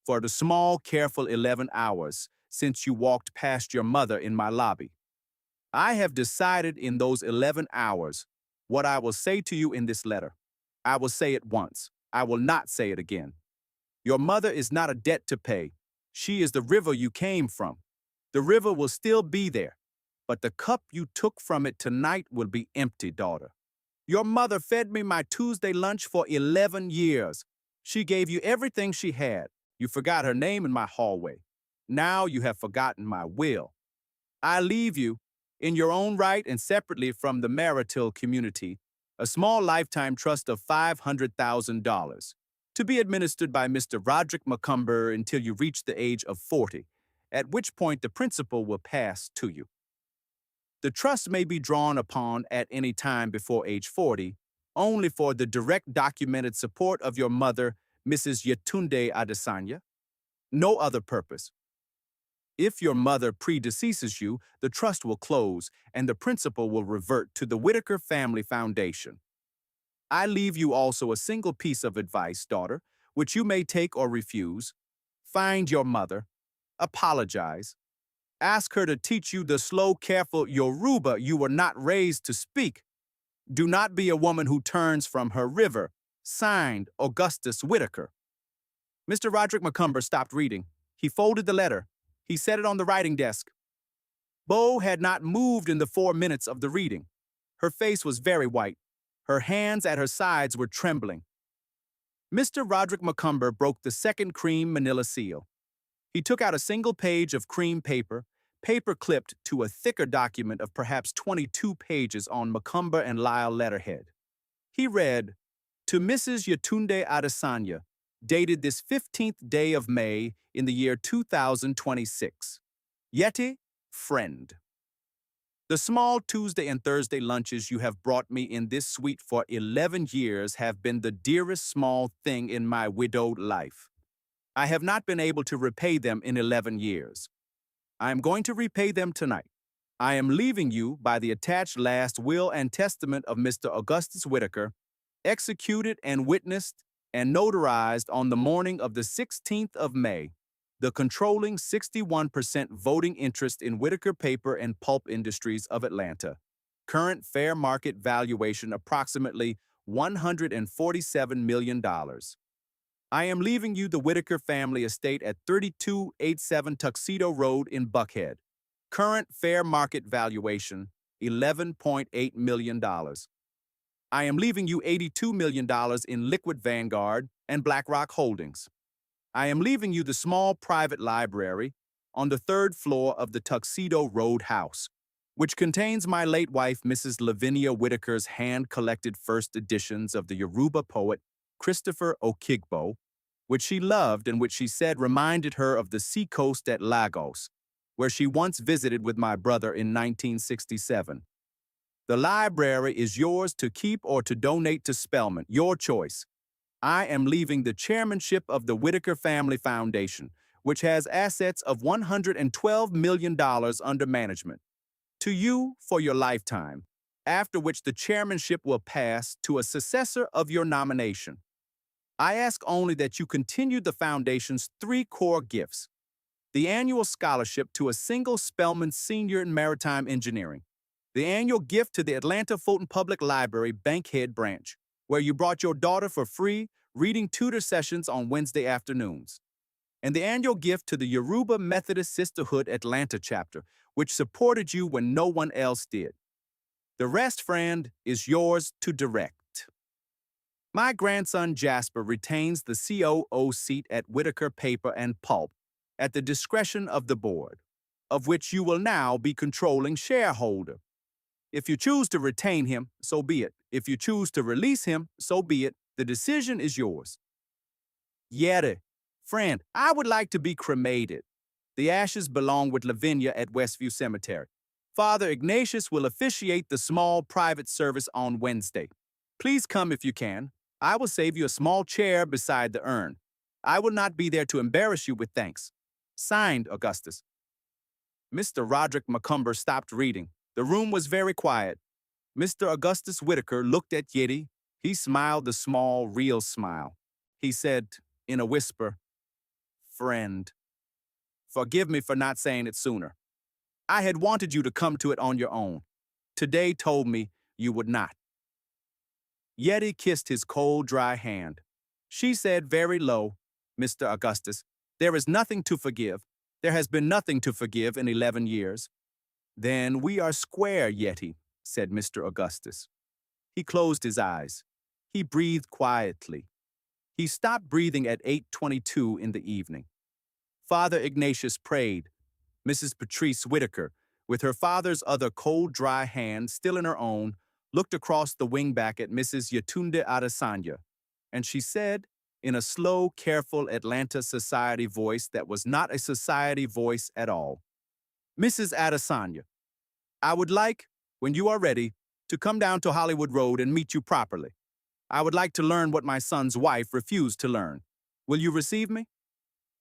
for the small, careful 11 hours since you walked past your mother in my lobby. I have decided in those 11 hours what I will say to you in this letter. I will say it once. I will not say it again. Your mother is not a debt to pay. She is the river you came from. The river will still be there, but the cup you took from it tonight will be empty, daughter. Your mother fed me my Tuesday lunch for 11 years. She gave you everything she had. You forgot her name in my hallway. Now you have forgotten my will. I leave you, in your own right and separately from the marital community, a small lifetime trust of $500,000, to be administered by Mr. Roderick Macumber until you reach the age of 40, at which point the principal will pass to you. The trust may be drawn upon at any time before age 40, only for the direct documented support of your mother, Mrs. Yetunde Adesanya. No other purpose. If your mother predeceases you, the trust will close and the principal will revert to the Whitaker Family Foundation. I leave you also a single piece of advice, daughter, which you may take or refuse. Find your mother. Apologize. Ask her to teach you the slow, careful Yoruba you were not raised to speak. Do not be a woman who turns from her river. Signed, Augustus Whitaker. Mr. Roderick Macumber stopped reading. He folded the letter. He set it on the writing desk. Bo had not moved in the 4 minutes of the reading. Her face was very white. Her hands at her sides were trembling. Mr. Roderick Macumber broke the second cream manila seal. He took out a single page of cream paper, paper clipped to a thicker document of perhaps 22 pages on Macumber and Lyle letterhead. He read, "To Mrs. Yetunde Adesanya, dated this 15th day of May in the year 2026. Yeti, friend. The small Tuesday and Thursday lunches you have brought me in this suite for 11 years have been the dearest small thing in my widowed life. I have not been able to repay them in 11 years. I am going to repay them tonight. I am leaving you by the attached last will and testament of Mr. Augustus Whitaker, executed and witnessed and notarized on the morning of the 16th of May, the controlling 61% voting interest in Whitaker Paper and Pulp Industries of Atlanta. Current fair market valuation approximately $147 million. I am leaving you the Whitaker family estate at 3287 Tuxedo Road in Buckhead. Current fair market valuation, $11.8 million. I am leaving you $82 million in Liquid Vanguard and BlackRock Holdings. I am leaving you the small private library on the 3rd floor of the Tuxedo Road house, which contains my late wife, Mrs. Lavinia Whitaker's hand-collected first editions of the Yoruba poet Christopher Okigbo, which she loved and which she said reminded her of the seacoast at Lagos, where she once visited with my brother in 1967. The library is yours to keep or to donate to Spelman, your choice. I am leaving the chairmanship of the Whitaker Family Foundation, which has assets of $112 million under management, to you for your lifetime, after which the chairmanship will pass to a successor of your nomination. I ask only that you continue the foundation's 3 core gifts: the annual scholarship to a single Spelman senior in maritime engineering, the annual gift to the Atlanta Fulton Public Library Bankhead branch, where you brought your daughter for free reading tutor sessions on Wednesday afternoons, and the annual gift to the Yoruba Methodist Sisterhood Atlanta chapter, which supported you when no one else did. The rest, friend, is yours to direct. My grandson Jasper retains the COO seat at Whitaker Paper and Pulp at the discretion of the board, of which you will now be controlling shareholder. If you choose to retain him, so be it. If you choose to release him, so be it. The decision is yours. Yeti, friend, I would like to be cremated. The ashes belong with Lavinia at Westview Cemetery. Father Ignatius will officiate the small private service on Wednesday. Please come if you can. I will save you a small chair beside the urn. I will not be there to embarrass you with thanks. Signed, Augustus. Mr. Roderick Macumber stopped reading. The room was very quiet. Mr. Augustus Whitaker looked at Yeti. He smiled the small, real smile. He said, in a whisper, "Friend, forgive me for not saying it sooner. I had wanted you to come to it on your own. Today told me you would not." Yeti kissed his cold, dry hand. She said very low, "Mr. Augustus, there is nothing to forgive. There has been nothing to forgive in 11 years. Then we are square, Yeti," said Mr. Augustus. He closed his eyes. He breathed quietly. He stopped breathing at 8:22 in the evening. Father Ignatius prayed. Mrs. Patrice Whitaker, with her father's other cold, dry hand still in her own, looked across the wingback at Mrs. Yetunde Adesanya, and she said, in a slow, careful Atlanta society voice that was not a society voice at all, "Mrs. Adesanya, I would like, when you are ready, to come down to Hollywood Road and meet you properly. I would like to learn what my son's wife refused to learn. Will you receive me?"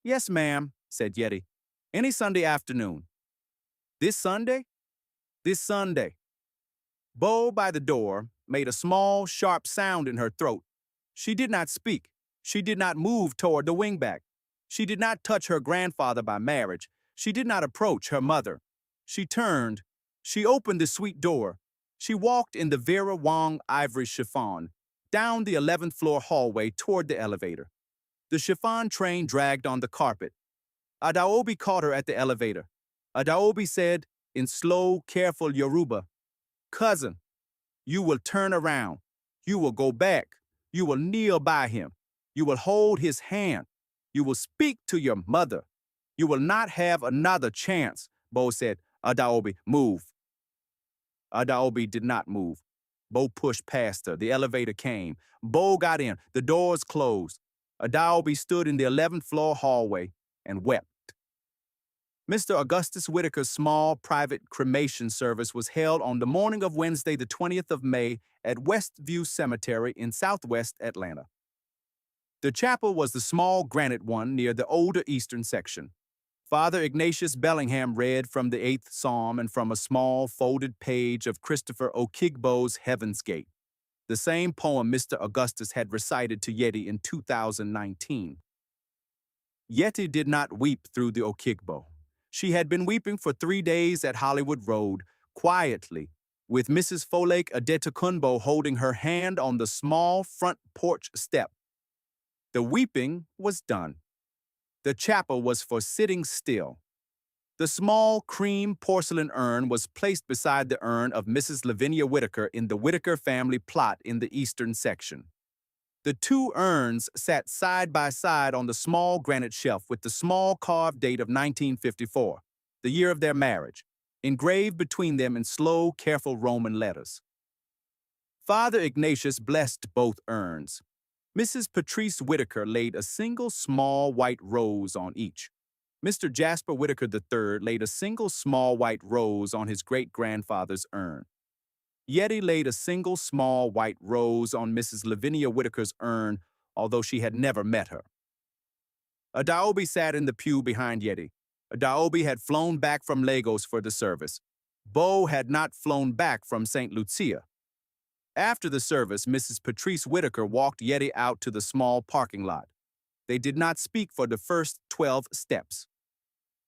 "Yes, ma'am," said Yeti. "Any Sunday afternoon." "This Sunday?" "This Sunday." Bo, by the door, made a small, sharp sound in her throat. She did not speak. She did not move toward the wingback. She did not touch her grandfather by marriage. She did not approach her mother. She turned. She opened the suite door. She walked in the Vera Wang ivory chiffon, down the 11th floor hallway toward the elevator. The chiffon train dragged on the carpet. Adaobi caught her at the elevator. Adaobi said, in slow, careful Yoruba, "Cousin, you will turn around. You will go back. You will kneel by him. You will hold his hand. You will speak to your mother. You will not have another chance." Bo said, "Adaobi, move." Adaobi did not move. Bo pushed past her. The elevator came. Bo got in. The doors closed. Adaobi stood in the 11th floor hallway and wept. Mr. Augustus Whitaker's small private cremation service was held on the morning of Wednesday, the 20th of May, at Westview Cemetery in southwest Atlanta. The chapel was the small granite one near the older eastern section. Father Ignatius Bellingham read from the 8th Psalm and from a small folded page of Christopher Okigbo's Heaven's Gate, the same poem Mr. Augustus had recited to Yeti in 2019. Yeti did not weep through the Okigbo. She had been weeping for 3 days at Hollywood Road, quietly, with Mrs. Folake Adetokunbo holding her hand on the small front porch step. The weeping was done. The chapel was for sitting still. The small cream porcelain urn was placed beside the urn of Mrs. Lavinia Whitaker in the Whitaker family plot in the eastern section. The two urns sat side by side on the small granite shelf with the small carved date of 1954, the year of their marriage, engraved between them in slow, careful Roman letters. Father Ignatius blessed both urns. Mrs. Patrice Whitaker laid a single small white rose on each. Mr. Jasper Whitaker III laid a single small white rose on his great-grandfather's urn. Yeti laid a single small white rose on Mrs. Lavinia Whitaker's urn, although she had never met her. Adaobi sat in the pew behind Yeti. Adaobi had flown back from Lagos for the service. Bo had not flown back from St. Lucia. After the service, Mrs. Patrice Whitaker walked Yeti out to the small parking lot. They did not speak for the first 12 steps.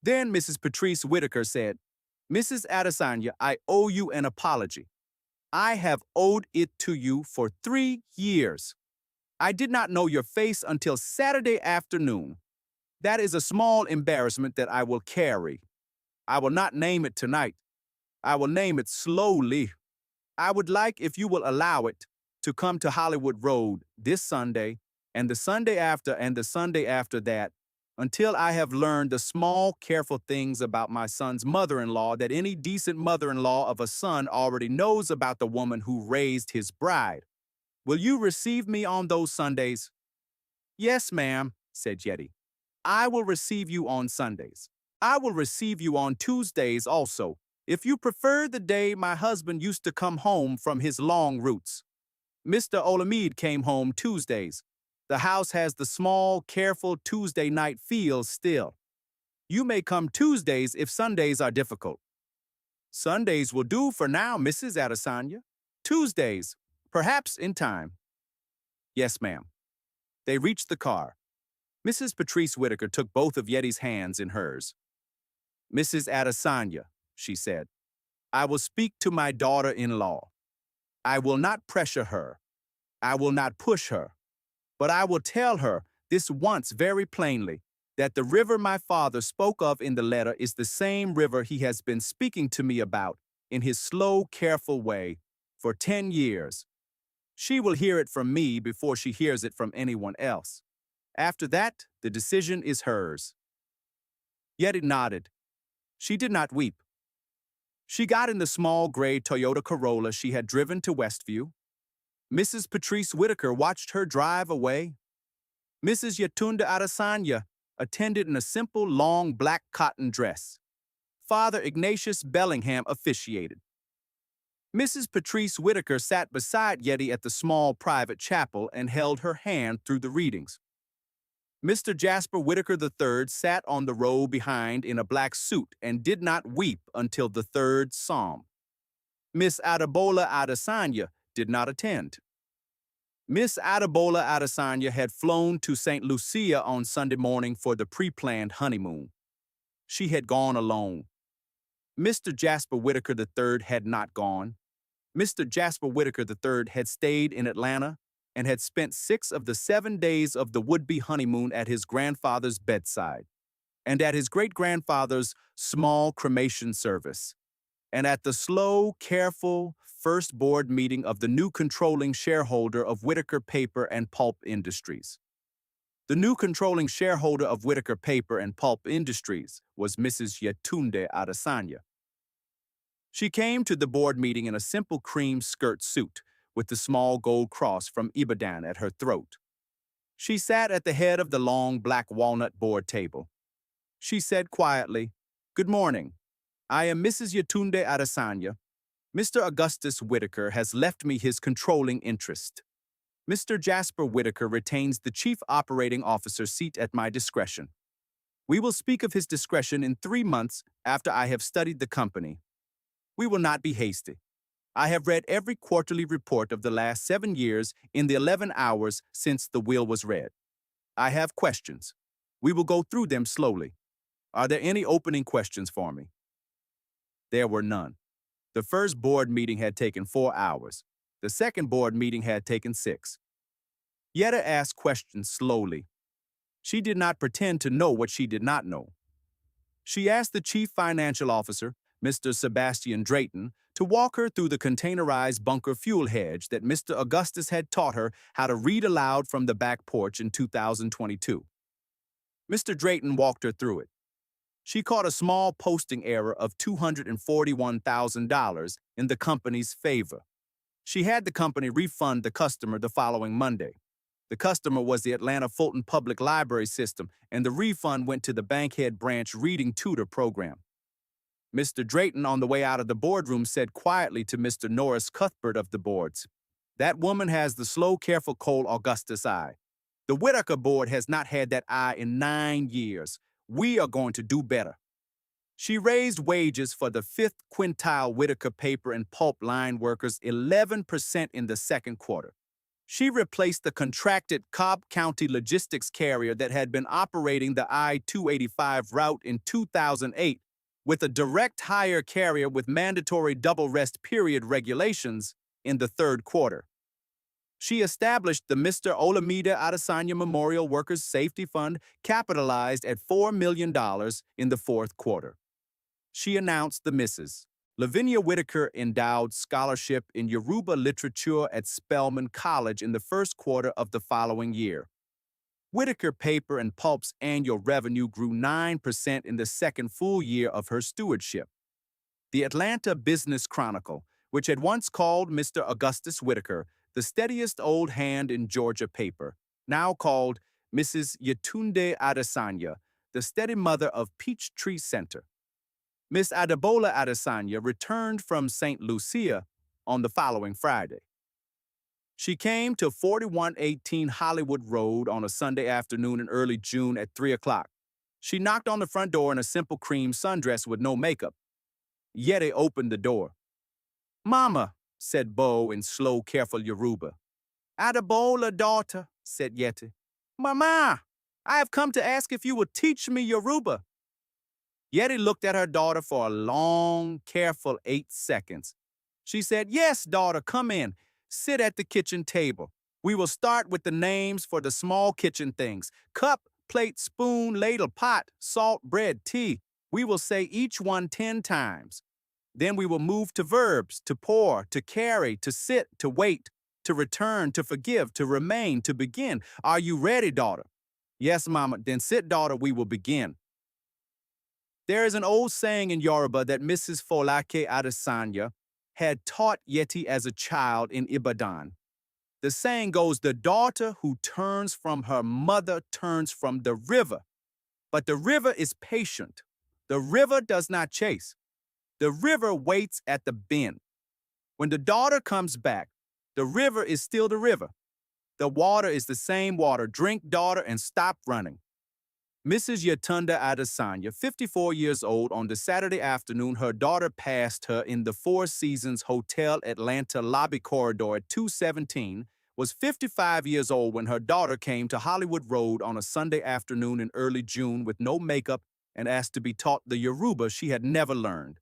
Then Mrs. Patrice Whitaker said, Mrs. Adesanya, I owe you an apology. I have owed it to you for 3 years. I did not know your face until Saturday afternoon. That is a small embarrassment that I will carry. I will not name it tonight. I will name it slowly. I would like, if you will allow it, to come to Hollywood Road this Sunday, and the Sunday after, and the Sunday after that, until I have learned the small, careful things about my son's mother-in-law that any decent mother-in-law of a son already knows about the woman who raised his bride. Will you receive me on those Sundays? Yes, ma'am, said Yeti. I will receive you on Sundays. I will receive you on Tuesdays also, if you prefer the day my husband used to come home from his long routes. Mr. Olamide came home Tuesdays. The house has the small, careful Tuesday night feel still. You may come Tuesdays if Sundays are difficult. Sundays will do for now, Mrs. Adesanya. Tuesdays, perhaps in time. Yes, ma'am. They reached the car. Mrs. Patrice Whitaker took both of Yeti's hands in hers. Mrs. Adesanya, she said, I will speak to my daughter-in-law. I will not pressure her. I will not push her. But I will tell her this once very plainly, that the river my father spoke of in the letter is the same river he has been speaking to me about in his slow, careful way for 10 years. She will hear it from me before she hears it from anyone else. After that, the decision is hers. Yeti nodded. She did not weep. She got in the small gray Toyota Corolla she had driven to Westview. Mrs. Patrice Whitaker watched her drive away. Mrs. Yetunde Adesanya attended in a simple, long black cotton dress. Father Ignatius Bellingham officiated. Mrs. Patrice Whitaker sat beside Yeti at the small private chapel and held her hand through the readings. Mr. Jasper Whitaker III sat on the row behind in a black suit and did not weep until the third psalm. Miss Adebola Adesanya did not attend. Miss Adebola Adesanya had flown to St. Lucia on Sunday morning for the pre-planned honeymoon. She had gone alone. Mr. Jasper Whitaker III had not gone. Mr. Jasper Whitaker III had stayed in Atlanta and had spent 6 of the 7 days of the would-be honeymoon at his grandfather's bedside, and at his great-grandfather's small cremation service, and at the slow, careful first board meeting of the new controlling shareholder of Whitaker Paper and Pulp Industries. The new controlling shareholder of Whitaker Paper and Pulp Industries was Mrs. Yetunde Adesanya. She came to the board meeting in a simple cream skirt suit, with the small gold cross from Ibadan at her throat. She sat at the head of the long black walnut board table. She said quietly, "Good morning. I am Mrs. Yetunde Adesanya. Mr. Augustus Whitaker has left me his controlling interest. Mr. Jasper Whitaker retains the chief operating officer seat at my discretion. We will speak of his discretion in 3 months after I have studied the company. We will not be hasty. I have read every quarterly report of the last 7 years in the 11 hours since the will was read. I have questions. We will go through them slowly. Are there any opening questions for me?" There were none. The first board meeting had taken 4 hours. The second board meeting had taken 6. Yetta asked questions slowly. She did not pretend to know what she did not know. She asked the chief financial officer, Mr. Sebastian Drayton, to walk her through the containerized bunker fuel hedge that Mr. Augustus had taught her how to read aloud from the back porch in 2022. Mr. Drayton walked her through it. She caught a small posting error of $241,000 in the company's favor. She had the company refund the customer the following Monday. The customer was the Atlanta Fulton Public Library System, and the refund went to the Bankhead Branch Reading Tutor Program. Mr. Drayton, on the way out of the boardroom, said quietly to Mr. Norris Cuthbert of the boards, "That woman has the slow, careful Cole Augustus eye. The Whitaker board has not had that eye in 9 years. We are going to do better." She raised wages for the 5th quintile Whitaker paper and pulp line workers 11% in the second quarter. She replaced the contracted Cobb County logistics carrier that had been operating the I-285 route in 2008 with a direct hire carrier with mandatory double rest period regulations in the third quarter. She established the Mr. Olamide Adesanya Memorial Workers Safety Fund, capitalized at $4 million in the fourth quarter. She announced the Mrs. Lavinia Whitaker Endowed Scholarship in Yoruba Literature at Spelman College in the first quarter of the following year. Whitaker Paper and Pulp's annual revenue grew 9% in the second full year of her stewardship. The Atlanta Business Chronicle, which had once called Mr. Augustus Whitaker the steadiest old hand in Georgia paper, now called Mrs. Yetunde Adesanya, the steady mother of Peachtree Center. Miss Adebola Adesanya returned from St. Lucia on the following Friday. She came to 4118 Hollywood Road on a Sunday afternoon in early June at 3 o'clock. She knocked on the front door in a simple cream sundress with no makeup. Yeti opened the door. "Mama," said Bo in slow, careful Yoruba. "Adebola, daughter," said Yeti. "Mama, I have come to ask if you will teach me Yoruba." Yeti looked at her daughter for a long, careful 8 seconds. She said, "Yes, daughter, come in. Sit at the kitchen table. We will start with the names for the small kitchen things. Cup, plate, spoon, ladle, pot, salt, bread, tea. We will say each one 10 times. Then we will move to verbs, to pour, to carry, to sit, to wait, to return, to forgive, to remain, to begin. Are you ready, daughter?" "Yes, mama." "Then sit, daughter, we will begin." There is an old saying in Yoruba that Mrs. Folake Adesanya had taught Yeti as a child in Ibadan. The saying goes, "The daughter who turns from her mother turns from the river. But the river is patient. The river does not chase. The river waits at the bend. When the daughter comes back, the river is still the river. The water is the same water. Drink, daughter, and stop running." Mrs. Yatunda Adesanya, 54 years old, on the Saturday afternoon her daughter passed her in the Four Seasons Hotel Atlanta lobby corridor at 217, was 55 years old when her daughter came to Hollywood Road on a Sunday afternoon in early June with no makeup and asked to be taught the Yoruba she had never learned.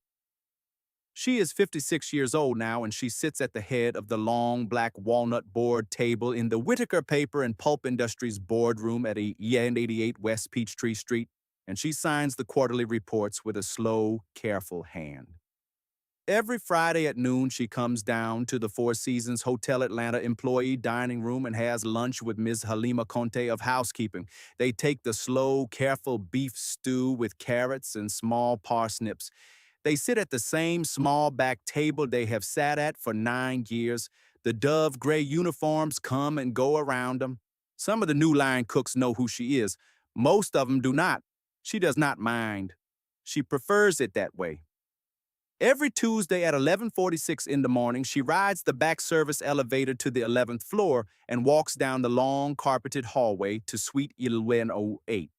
She is 56 years old now, and she sits at the head of the long black walnut board table in the Whitaker Paper and Pulp Industries boardroom at 88 West Peachtree Street, and she signs the quarterly reports with a slow, careful hand. Every Friday at noon, she comes down to the Four Seasons Hotel Atlanta employee dining room and has lunch with Ms. Halima Conte of housekeeping. They take the slow, careful beef stew with carrots and small parsnips. They sit at the same small back table they have sat at for 9 years. The dove gray uniforms come and go around them. Some of the new line cooks know who she is. Most of them do not. She does not mind. She prefers it that way. Every Tuesday at 11:46 in the morning, she rides the back service elevator to the 11th floor and walks down the long carpeted hallway to Suite 1108.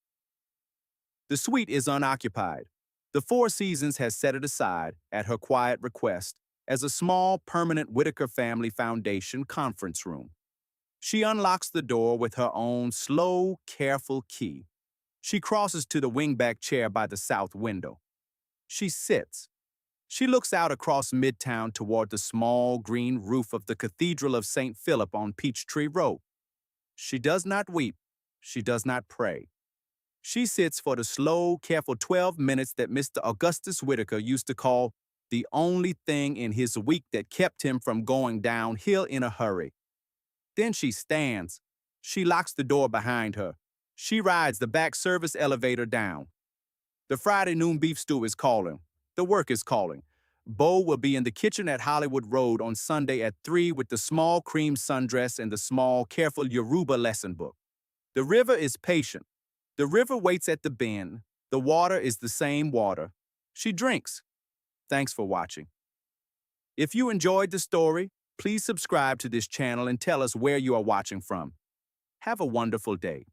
The suite is unoccupied. The Four Seasons has set it aside, at her quiet request, as a small, permanent Whitaker Family Foundation conference room. She unlocks the door with her own slow, careful key. She crosses to the wingback chair by the south window. She sits. She looks out across Midtown toward the small green roof of the Cathedral of St. Philip on Peachtree Road. She does not weep. She does not pray. She sits for the slow, careful 12 minutes that Mr. Augustus Whitaker used to call the only thing in his week that kept him from going downhill in a hurry. Then she stands. She locks the door behind her. She rides the back service elevator down. The Friday noon beef stew is calling. The work is calling. Bo will be in the kitchen at Hollywood Road on Sunday at 3 with the small cream sundress and the small, careful Yoruba lesson book. The river is patient. The river waits at the bend. The water is the same water. She drinks. Thanks for watching. If you enjoyed the story, please subscribe to this channel and tell us where you are watching from. Have a wonderful day.